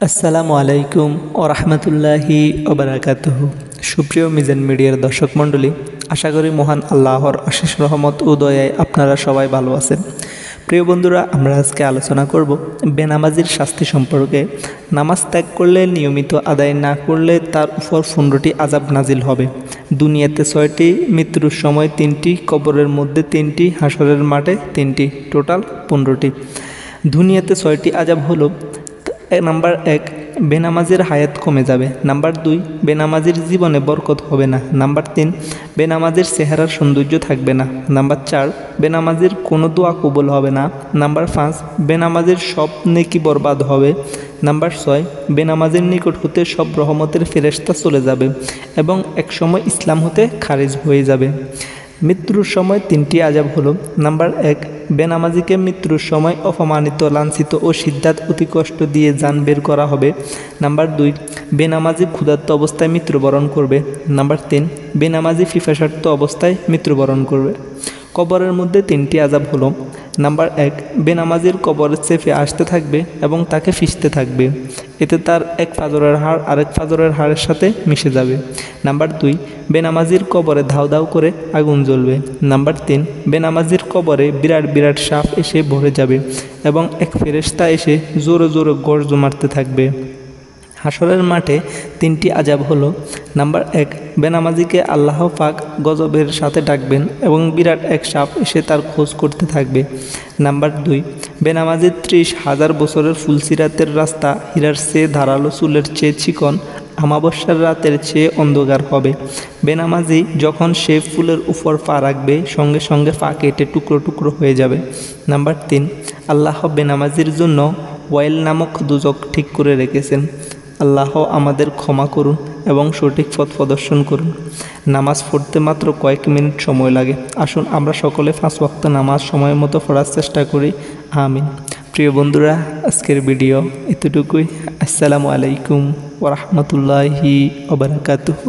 আসসালামু আলাইকুম ও রহমতুল্লাহি ওবারাকাতুহু। সুপ্রিয় মিজান মিডিয়ার দর্শক মণ্ডলী, আশা করি মহান আল্লাহর অশেষ রহমত ও দয়ায় আপনারা সবাই ভালো আছেন। প্রিয় বন্ধুরা, আমরা আজকে আলোচনা করব বেনামাজির শাস্তি সম্পর্কে। নামাজ ত্যাগ করলে, নিয়মিত আদায় না করলে তার উপর 15টি আযাব নাজিল হবে। দুনিয়াতে 6টি, মৃত্যুর সময় 3টি, কবরের মধ্যে 3টি, হাসরের মাঠে 3টি, টোটাল 15টি। দুনিয়াতে 6টি আযাব হলো: নাম্বার 1, বেনামাজির হায়াত কমে যাবে। নাম্বার 2, বেনামাজির জীবনে বরকত হবে না। নাম্বার 3, বেনামাজির চেহারার সৌন্দর্য থাকবে না। নাম্বার 4, বেনামাজির কোনো দোয়া কবুল হবে না। নাম্বার 5, বেনামাজির সব নেকি বরবাদ হবে। নাম্বার 6, বেনামাজির নিকট হতে সব রহমতের ফেরেশতা চলে যাবে এবং একসময় ইসলাম হতে খারিজ হয়ে যাবে। মৃত্যুর সময় 3টি আযাব হলো: নাম্বার 1, বেনামাজিকে মৃত্যুর সময় অপমানিত, লাঞ্ছিত ও সিদ্ধাত অতি কষ্ট দিয়ে জান বের করা হবে। নাম্বার 2, বেনামাজি ক্ষুধার্ত অবস্থায় মৃত্যুবরণ করবে। নাম্বার 3, বেনামাজি পিপাসার্ত অবস্থায় মৃত্যুবরণ করবে। কবরের মধ্যে 3টি আযাব হলো: নাম্বার 1, বেনামাজির কবরে চেপে আসতে থাকবে এবং তাকে ফিসতে থাকবে, এতে তার এক ফাজরের হাড় আরেক ফাজরের হাড়ের সাথে মিশে যাবে। নাম্বার 2, বেনামাজির কবরে ধাউ ধাউ করে আগুন জ্বলবে। নাম্বার 3, বেনামাজির কবরে বিরাট বিরাট সাপ এসে ভরে যাবে এবং এক ফেরেশতা এসে জোরে জোরে গর্জ মারতে থাকবে। হাসরের মাঠে 3টি আযাব হলো: নাম্বার 1, বেনামাজিকে আল্লাহ পাক গজবের সাথে ডাকবেন এবং বিরাট এক সাপ এসে তার খোঁজ করতে থাকবে। নাম্বার 2, বেনামাজির 30,000 বছরের ফুলসিরাতের রাস্তা হীরার চেয়ে ধারালো, চুলের চেয়ে চিকন, আমাবস্যার রাতের চেয়ে অন্ধকার হবে। বেনামাজি যখন সে ফুলের উপর পা রাখবে, সঙ্গে সঙ্গে পা কেটে টুকরো টুকরো হয়ে যাবে। নাম্বার 3, আল্লাহ বেনামাজির জন্য ওয়াইল নামক দুজক ঠিক করে রেখেছেন। আল্লাহ আমাদের ক্ষমা করুন এবং সঠিক পথ প্রদর্শন করুন। নামাজ পড়তে মাত্র কয়েক মিনিট সময় লাগে। আসুন আমরা সকলে 5 ওয়াক্ত নামাজ সময় মতো পড়ার চেষ্টা করি। আমিন। প্রিয় বন্ধুরা, আজকের ভিডিও এতটুকুই। আসসালামু আলাইকুম ওয়া রাহমাতুল্লাহি ওয়া বারাকাতুহু।